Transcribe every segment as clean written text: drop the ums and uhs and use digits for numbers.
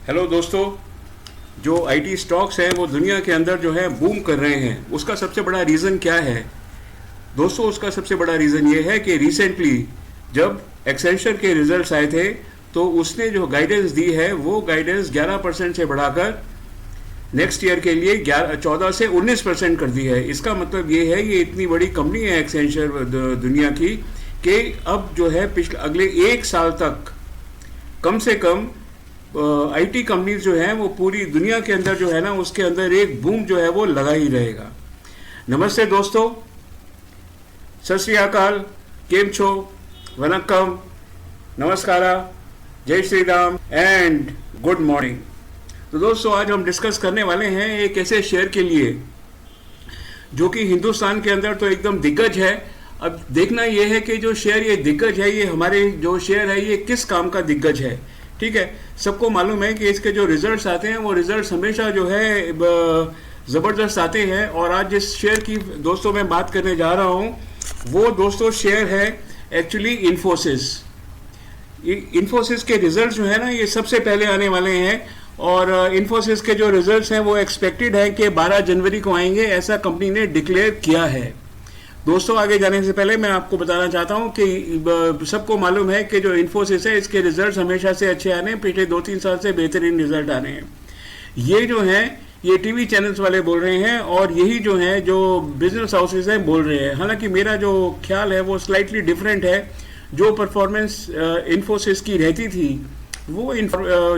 Hello दोस्तों। जो IT stocks हैं वो दुनिया के अंदर जो है बूम कर रहे हैं, उसका सबसे बड़ा रीज़न क्या है दोस्तों? उसका सबसे बड़ा रीज़न ये है कि रिसेंटली जब एक्सेंचर के रिजल्ट्स आए थे तो उसने जो गाइडेंस दी है वो गाइडेंस 11% से बढ़ाकर नेक्स्ट ईयर के लिए 14 से 19% कर दी है। इसका मतलब ये है, ये इतनी बड़ी कंपनी है एक्सेंचर दुनिया की, कि अब जो है पिछले अगले एक साल तक कम से कम आईटी कंपनीज जो हैं वो पूरी दुनिया के अंदर जो है ना, उसके अंदर एक बूम जो है वो लगा ही रहेगा। नमस्ते दोस्तों, सत श्री अकाल, केम छो, वनक्कम, नमस्कारा, जय Shri Ram and good morning. तो दोस्तों, आज हम डिस्कस करने वाले हैं एक ऐसे शेयर के लिए जो कि हिंदुस्तान के अंदर तो एकदम दिग्गज है। अब देखना यह है कि जो शेयर ये दिग्गज है, ये हमारे जो शेयर है ये किस काम का दिग्गज है। ठीक है, सबको मालूम है कि इसके जो रिजल्ट्स आते हैं वो रिजल्ट्स हमेशा जो है ज़बरदस्त आते हैं। और आज जिस शेयर की दोस्तों मैं बात करने जा रहा हूँ वो दोस्तों शेयर है एक्चुअली इन्फोसिस। इन्फोसिस के रिजल्ट्स जो है ना ये सबसे पहले आने वाले हैं, और इन्फोसिस के जो रिजल्ट्स हैं वो एक्सपेक्टेड है कि 12 जनवरी को आएंगे, ऐसा कंपनी ने डिक्लेयर किया है। दोस्तों, आगे जाने से पहले मैं आपको बताना चाहता हूं कि सबको मालूम है कि जो इन्फोसिस है इसके रिजल्ट्स हमेशा से अच्छे आने हैं, पिछले 2-3 साल से बेहतरीन रिजल्ट आने हैं। ये जो है ये टीवी चैनल्स वाले बोल रहे हैं और यही जो है जो बिजनेस हाउसेस हैं बोल रहे हैं। हालांकि मेरा जो ख्याल है वो स्लाइटली डिफरेंट है। जो परफॉर्मेंस इन्फोसिस की रहती थी वो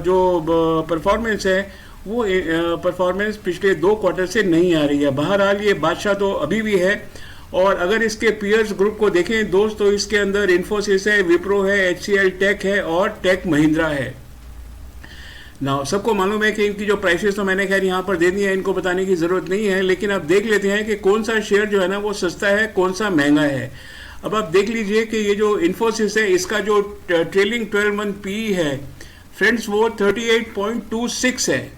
जो परफॉर्मेंस है वो परफॉर्मेंस पिछले 2 क्वार्टर से नहीं आ रही है। बहरहाल ये बादशाह तो अभी भी है, और अगर इसके पीयर्स ग्रुप को देखें दोस्तों, इसके अंदर इन्फोसिस है, विप्रो है, एचसीएल टेक है और टेक महिंद्रा है। ना सबको मालूम है कि इनकी जो प्राइसेस तो मैंने खैर यहाँ पर दे दी है, इनको बताने की ज़रूरत नहीं है। लेकिन अब देख लेते हैं कि कौन सा शेयर जो है ना वो सस्ता है, कौन सा महंगा है। अब आप देख लीजिए कि ये जो इन्फोसिस है इसका जो ट्रेलिंग 12 मंथ पी है फ्रेंड्स वो 38.26 है।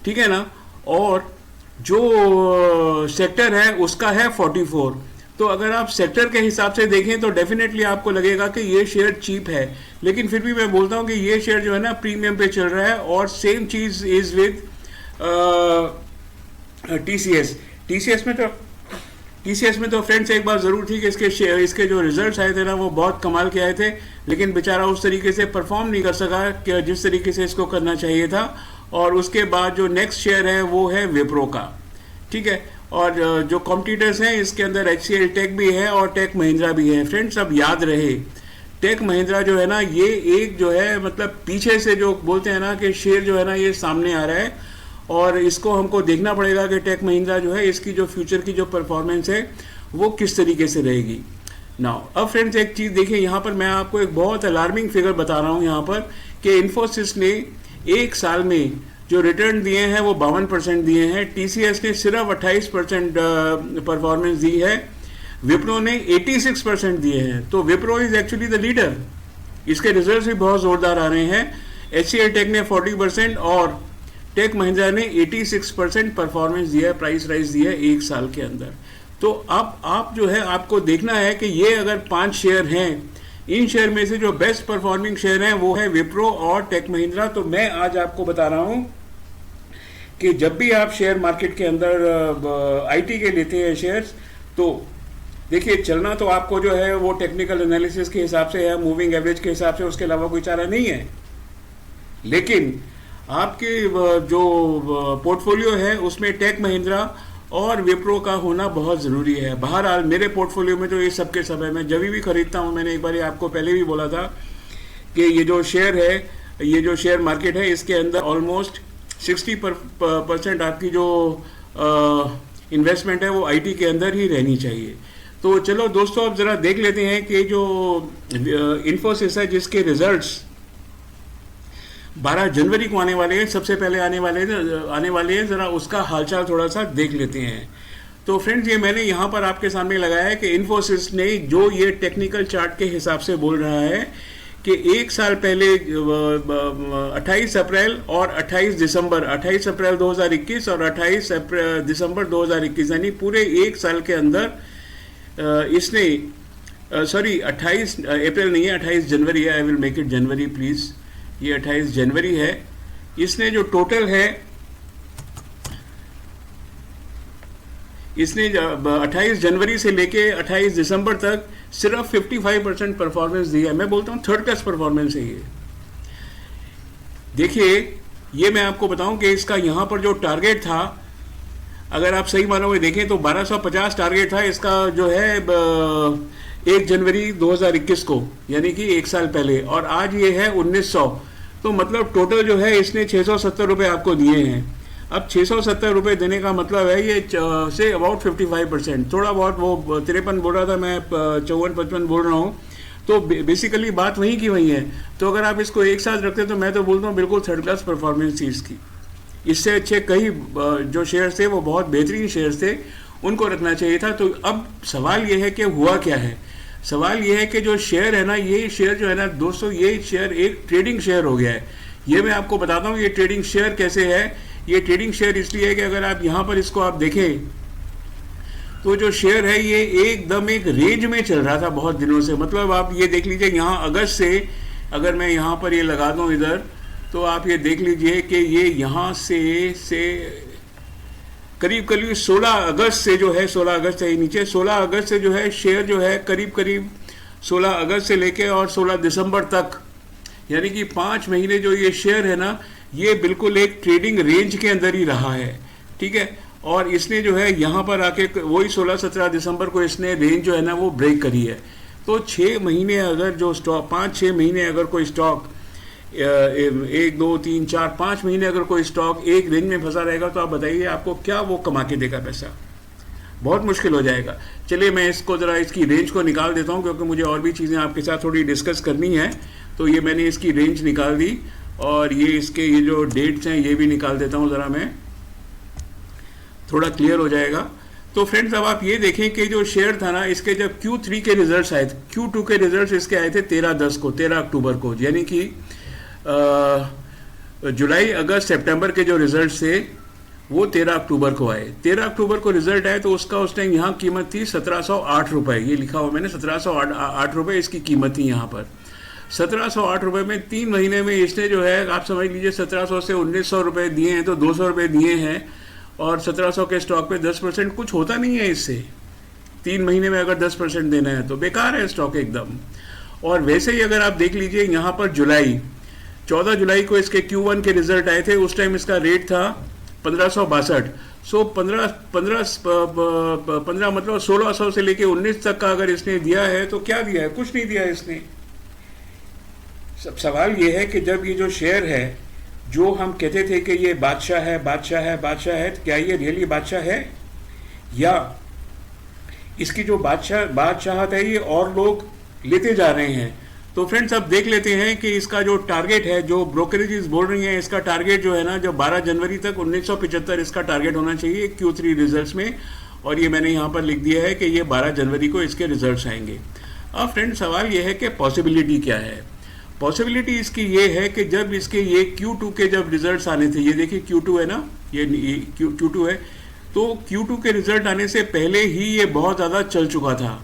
ठीक है ना, और जो सेक्टर है उसका है 44। तो अगर आप सेक्टर के हिसाब से देखें तो डेफिनेटली आपको लगेगा कि ये शेयर चीप है, लेकिन फिर भी मैं बोलता हूँ कि ये शेयर जो है ना प्रीमियम पे चल रहा है। और same cheese is with TCS. TCS में तो फ्रेंड्स एक बात ज़रूर थी कि इसके जो रिजल्ट्स आए थे ना वो बहुत कमाल के आए थे, लेकिन बेचारा उस तरीके से परफॉर्म नहीं कर सका कि जिस तरीके से इसको करना चाहिए था। और उसके बाद जो नेक्स्ट शेयर है वो है विप्रो का। ठीक है, और जो कॉम्पिटिटर्स हैं इसके अंदर एचसीएल टेक भी है और टेक महिंद्रा भी है। फ्रेंड्स, अब याद रहे टेक महिंद्रा जो है ना ये एक जो है मतलब पीछे से जो बोलते हैं ना कि शेयर जो है ना ये सामने आ रहा है, और इसको हमको देखना पड़ेगा कि टेक महिंद्रा जो है इसकी जो फ्यूचर की जो परफॉर्मेंस है वो किस तरीके से रहेगी। नाउ अब फ्रेंड्स एक चीज़ देखिए, यहाँ पर मैं आपको एक बहुत अलार्मिंग फिगर बता रहा हूँ यहाँ पर कि इन्फोसिस ने एक साल में जो रिटर्न दिए हैं वो 52% दिए हैं। टीसीएस ने सिर्फ 28% परफॉर्मेंस दी है। विप्रो ने 86% दिए हैं। तो Wipro is actually the leader, इसके रिजल्ट्स भी बहुत ज़ोरदार आ रहे हैं। एचसीएल टेक ने 40% और टेक महिंद्रा ने 86% परफॉर्मेंस दिया है, प्राइस राइज दिया है एक साल के अंदर। तो अब आप जो है आपको देखना है कि ये अगर 5 शेयर हैं, इन शेयर में से जो बेस्ट परफॉर्मिंग शेयर हैं वो है विप्रो और टेक महिंद्रा। तो मैं आज आपको बता रहा हूं कि जब भी आप शेयर मार्केट के अंदर आईटी के लेते हैं शेयर्स, तो देखिए चलना तो आपको जो है वो टेक्निकल एनालिसिस के हिसाब से है, मूविंग एवरेज के हिसाब से, उसके अलावा कोई चारा नहीं है। लेकिन आपके जो पोर्टफोलियो है उसमें टेक महिंद्रा और विप्रो का होना बहुत ज़रूरी है। बहरहाल मेरे पोर्टफोलियो में तो ये सब के सब है। मैं जब भी खरीदता हूँ, मैंने एक बार आपको पहले भी बोला था कि ये जो शेयर है, ये जो शेयर मार्केट है इसके अंदर ऑलमोस्ट 60% आपकी जो इन्वेस्टमेंट है वो आईटी के अंदर ही रहनी चाहिए। तो चलो दोस्तों, अब ज़रा देख लेते हैं कि जो इन्फोसिस है जिसके रिजल्ट्स 12 जनवरी को आने वाले हैं, सबसे पहले आने वाले हैं, ज़रा उसका हालचाल थोड़ा सा देख लेते हैं। तो फ्रेंड्स, ये मैंने यहाँ पर आपके सामने लगाया है कि इन्फोसिस ने जो ये टेक्निकल चार्ट के हिसाब से बोल रहा है कि एक साल पहले 28 अप्रैल और 28 दिसंबर, 28 अप्रैल 2021 और 28 दिसंबर 2021 यानी पूरे एक साल के अंदर इसने सॉरी 28 अप्रैल नहीं है, 28 जनवरी है। I will make it January please. ये 28 जनवरी है इसने जो टोटल है, इसने 28 जनवरी से लेके 28 दिसंबर तक सिर्फ 55% परफॉर्मेंस दी है। मैं बोलता हूँ थर्ड क्लास परफॉर्मेंस है ये। देखिए, ये मैं आपको बताऊं कि इसका यहाँ पर जो टारगेट था, अगर आप सही मानों में देखें तो 1250 टारगेट था इसका, जो है 1 जनवरी 2021 को, यानी कि 1 साल पहले, और आज ये है 1900। तो मतलब टोटल जो है इसने 670 रुपये आपको दिए हैं। अब 670 रुपये देने का मतलब है ये से अबाउट 55%, थोड़ा बहुत वो 53 बोल रहा था, मैं 54-55 बोल रहा हूँ, तो बेसिकली बात वहीं की वहीं है। तो अगर आप इसको एक साथ रखते तो मैं तो बोलता हूँ बिल्कुल थर्ड क्लास परफॉर्मेंस थी इसकी। इससे अच्छे कई जो शेयर्स थे वो बहुत बेहतरीन शेयर्स थे, उनको रखना चाहिए था। तो अब सवाल ये है कि हुआ क्या है। सवाल ये है कि जो शेयर है ना, ये शेयर जो है ना दोस्तों, ये शेयर एक ट्रेडिंग शेयर हो गया है। ये मैं आपको बताता हूँ ये ट्रेडिंग शेयर कैसे है। ये ट्रेडिंग शेयर इसलिए है कि अगर आप यहाँ पर इसको आप देखें तो जो शेयर है ये एकदम एक रेंज में चल रहा था बहुत दिनों से। मतलब आप ये देख लीजिए, यहाँ अगस्त से अगर मैं यहाँ पर ये लगा दूँ इधर, तो आप ये देख लीजिए कि ये यहाँ से करीब करीब 16 अगस्त से जो है, 16 अगस्त है नीचे, 16 अगस्त से जो है शेयर जो है करीब करीब 16 अगस्त से लेके और 16 दिसंबर तक, यानी कि 5 महीने जो ये शेयर है ना, ये बिल्कुल एक ट्रेडिंग रेंज के अंदर ही रहा है। ठीक है, और इसने जो है यहाँ पर आके वही 16-17 दिसंबर को इसने रेंज जो है ना वो ब्रेक करी है। तो 6 महीने अगर जो स्टॉक, 5-6 महीने अगर कोई स्टॉक 1, 2, 3, 4, 5 महीने अगर कोई स्टॉक एक रेंज में फंसा रहेगा तो आप बताइए आपको क्या वो कमा के देगा पैसा? बहुत मुश्किल हो जाएगा। चलिए मैं इसको ज़रा इसकी रेंज को निकाल देता हूँ, क्योंकि मुझे और भी चीज़ें आपके साथ थोड़ी डिस्कस करनी है। तो ये मैंने इसकी रेंज निकाल दी, और ये इसके ये जो डेट्स हैं ये भी निकाल देता हूँ, ज़रा मैं, थोड़ा क्लियर हो जाएगा। तो फ्रेंड्स अब आप ये देखें कि जो शेयर था ना, इसके जब Q3 के रिजल्ट्स आए थे, Q2 के रिजल्ट्स इसके आए थे 13/10 को, 13 अक्टूबर को, यानी कि जुलाई, अगस्त, सितंबर के जो रिजल्ट्स थे वो 13 अक्टूबर को आए। 13 अक्टूबर को रिजल्ट आए तो उसका उस टाइम यहाँ कीमत थी 1708 रुपये। ये लिखा हुआ मैंने 1708 रुपये इसकी कीमत थी यहाँ पर। 1708 रुपये में 3 महीने में इसने जो है, आप समझ लीजिए 1700 से 1900 रुपये दिए हैं, तो 200 रुपये दिए हैं, और 1700 के स्टॉक पे 10% कुछ होता नहीं है इससे। 3 महीने में अगर 10% देना है तो बेकार है स्टॉक एकदम। और वैसे ही अगर आप देख लीजिए यहाँ पर जुलाई, 14 जुलाई को इसके Q1 के रिजल्ट आए थे, उस टाइम इसका रेट था 1562। सो 15 मतलब 1600 से लेके 19 तक का अगर इसने दिया है तो क्या दिया है? कुछ नहीं दिया इसने। सब सवाल ये है कि जब ये जो शेयर है, जो हम कहते थे कि ये बादशाह है, बादशाह है, बादशाह है, क्या ये रियली बादशाह है, या इसकी जो बादशाहत है ये और लोग लेते जा रहे हैं? तो फ्रेंड्स अब देख लेते हैं कि इसका जो टारगेट है, जो ब्रोकरेजेस बोल रही हैं, इसका टारगेट जो है ना, जो 12 जनवरी तक 1975 इसका टारगेट होना चाहिए Q3 रिजल्ट्स में, और ये मैंने यहाँ पर लिख दिया है कि ये 12 जनवरी को इसके रिजल्ट्स आएंगे। अब फ्रेंड्स सवाल ये है कि पॉसिबिलिटी क्या है? पॉसिबिलिटी इसकी ये है कि जब इसके ये Q2 के जब रिजल्ट्स आने थे, ये देखिए Q2 है ना, ये Q2 है, तो Q2 के रिजल्ट आने से पहले ही ये बहुत ज़्यादा चल चुका था।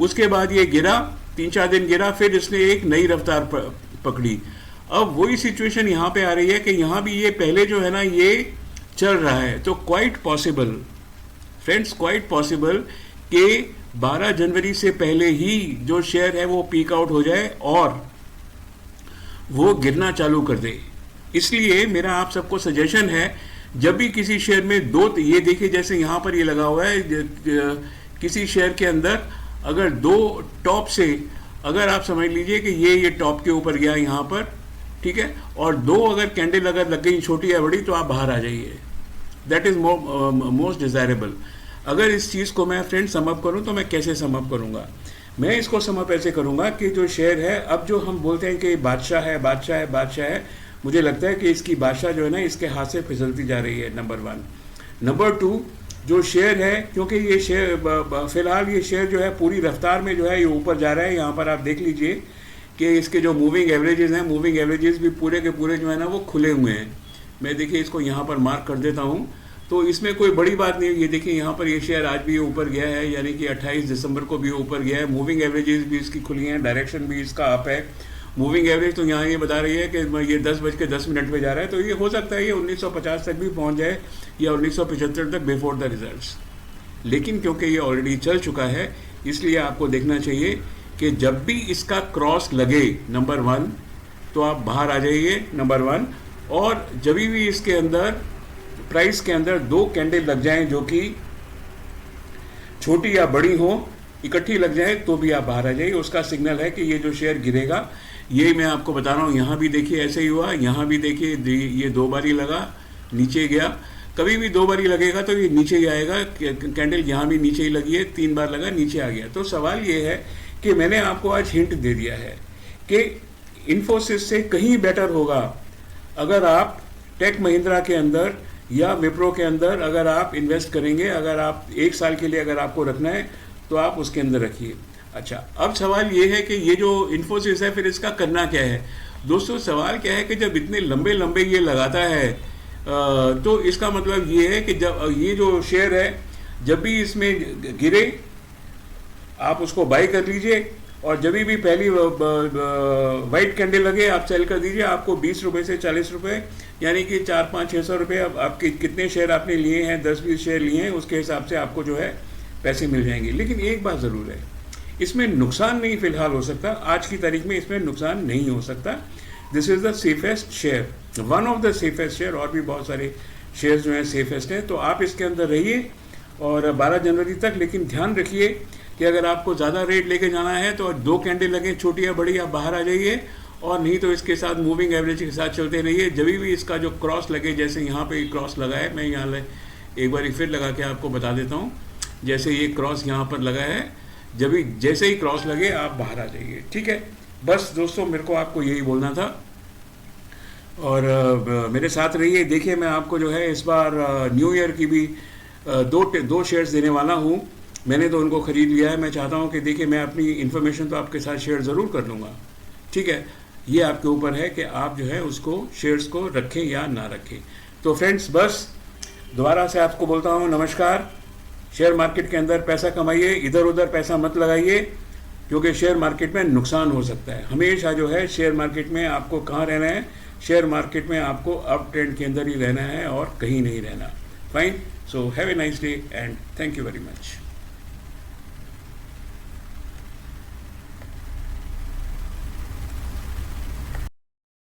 उसके बाद ये गिरा, 3-4 दिन गिरा, फिर इसने एक नई रफ्तार पकड़ी। अब वही सिचुएशन यहाँ पे आ रही है कि यहाँ भी ये पहले जो है ना ये चल रहा है। तो quite possible friends, quite possible कि 12 जनवरी से पहले ही जो शेयर है वो पीक आउट हो जाए और वो गिरना चालू कर दे। इसलिए मेरा आप सबको सजेशन है, जब भी किसी शेयर में दो, ये देखिए जैसे यहाँ पर ये लगा हुआ है, किसी शेयर के अंदर अगर 2 टॉप से, अगर आप समझ लीजिए कि ये टॉप के ऊपर गया यहाँ पर, ठीक है, और 2 अगर कैंडल अगर लग गई छोटी या बड़ी, तो आप बाहर आ जाइए। That is most desirable. अगर इस चीज़ को मैं फ्रेंड सम अप करूँ तो मैं कैसे सम अप करूँगा? मैं इसको सम अप ऐसे करूँगा कि जो शेयर है, अब जो हम बोलते हैं कि बादशाह है, बादशाह है, बादशाह है, मुझे लगता है कि इसकी बादशाह जो है ना इसके हाथ से फिसलती जा रही है, नंबर 1। नंबर 2, जो शेयर है, क्योंकि ये शेयर फिलहाल ये शेयर जो है पूरी रफ्तार में जो है ये ऊपर जा रहा है। यहाँ पर आप देख लीजिए कि इसके जो मूविंग एवरेजेस हैं, मूविंग एवरेजेस भी पूरे के पूरे जो है ना वो खुले हुए हैं। मैं देखिए इसको यहाँ पर मार्क कर देता हूँ, तो इसमें कोई बड़ी बात नहीं है। ये देखिए यहाँ पर ये शेयर आज भी ऊपर गया है, यानी कि 28 दिसंबर को भी ऊपर गया है। मूविंग एवरेजेस भी इसकी खुली हैं, डायरेक्शन भी इसका अप है, मूविंग एवरेज तो यहाँ ये बता रही है कि ये 10:10 पे जा रहा है, तो ये हो सकता है ये 1950 तक भी पहुँच जाए या 1975 तक बिफोर द रिजल्ट्स। लेकिन क्योंकि ये ऑलरेडी चल चुका है, इसलिए आपको देखना चाहिए कि जब भी इसका क्रॉस लगे नंबर 1 तो आप बाहर आ जाइए नंबर 1, और जब भी इसके अंदर प्राइस के अंदर 2 कैंडल लग जाएं जो कि छोटी या बड़ी हो, इकट्ठी लग जाए, तो भी आप बाहर आ जाइए। उसका सिग्नल है कि ये जो शेयर गिरेगा। ये मैं आपको बता रहा हूँ, यहाँ भी देखिए ऐसे ही हुआ, यहाँ भी देखिए ये 2 बार ही लगा, नीचे गया। कभी भी 2 बार ही लगेगा तो ये नीचे ही आएगा। कैंडल यहाँ भी नीचे ही लगी है, 3 बार लगा, नीचे आ गया। तो सवाल ये है कि मैंने आपको आज हिंट दे दिया है कि इन्फोसिस से कहीं बेटर होगा अगर आप टेक महिंद्रा के अंदर या विप्रो के अंदर अगर आप इन्वेस्ट करेंगे। अगर आप 1 साल के लिए अगर आपको रखना है तो आप उसके अंदर रखिए। अच्छा, अब सवाल ये है कि ये जो इन्फोसिस है फिर इसका करना क्या है। दोस्तों सवाल क्या है कि जब इतने लंबे लंबे ये लगाता है तो इसका मतलब ये है कि जब ये जो शेयर है जब भी इसमें गिरे आप उसको बाई कर लीजिए, और जब भी पहली वाइट कैंडल लगे आप सेल कर दीजिए। आपको 20 रुपये से 40 रुपये, यानी कि 400-500-600 रुपये, अब आपके कितने शेयर आपने लिए हैं, 10-20 शेयर लिए हैं, उसके हिसाब से आपको जो है पैसे मिल जाएंगे। लेकिन एक बात ज़रूर है, इसमें नुकसान नहीं फिलहाल हो सकता, आज की तारीख में इसमें नुकसान नहीं हो सकता। This is the safest share, one of the safest share. और भी बहुत सारे शेयर जो हैं सेफेस्ट हैं, तो आप इसके अंदर रहिए और 12 जनवरी तक। लेकिन ध्यान रखिए कि अगर आपको ज़्यादा रेट लेके जाना है तो 2 कैंडल लगे, छोटी या बड़ी, आप बाहर आ जाइए, और नहीं तो इसके साथ मूविंग एवरेज के साथ चलते रहिए। जब भी इसका जो क्रॉस लगे, जैसे यहाँ पे क्रॉस लगा है, मैं यहाँ एक बार फिर लगा के आपको बता देता हूँ। जैसे ये क्रॉस यहाँ पर लगा है, जैसे ही क्रॉस लगे आप बाहर आ जाइए, ठीक है। बस दोस्तों मेरे को आपको यही बोलना था, और मेरे साथ रहिए। देखिए मैं आपको जो है इस बार न्यू ईयर की भी दो शेयर्स देने वाला हूँ। मैंने तो उनको ख़रीद लिया है। मैं चाहता हूँ कि देखिए मैं अपनी इन्फॉर्मेशन तो आपके साथ शेयर ज़रूर कर लूँगा, ठीक है। ये आपके ऊपर है कि आप जो है उसको शेयर्स को रखें या ना रखें। तो फ्रेंड्स बस दोबारा से आपको बोलता हूँ नमस्कार। शेयर मार्केट के अंदर पैसा कमाइए, इधर उधर पैसा मत लगाइए, क्योंकि शेयर मार्केट में नुकसान हो सकता है। हमेशा जो है शेयर मार्केट में आपको कहाँ रहना है, शेयर मार्केट में आपको अप ट्रेंड के अंदर ही रहना है और कहीं नहीं रहना। Fine, so have a nice day and thank you very much.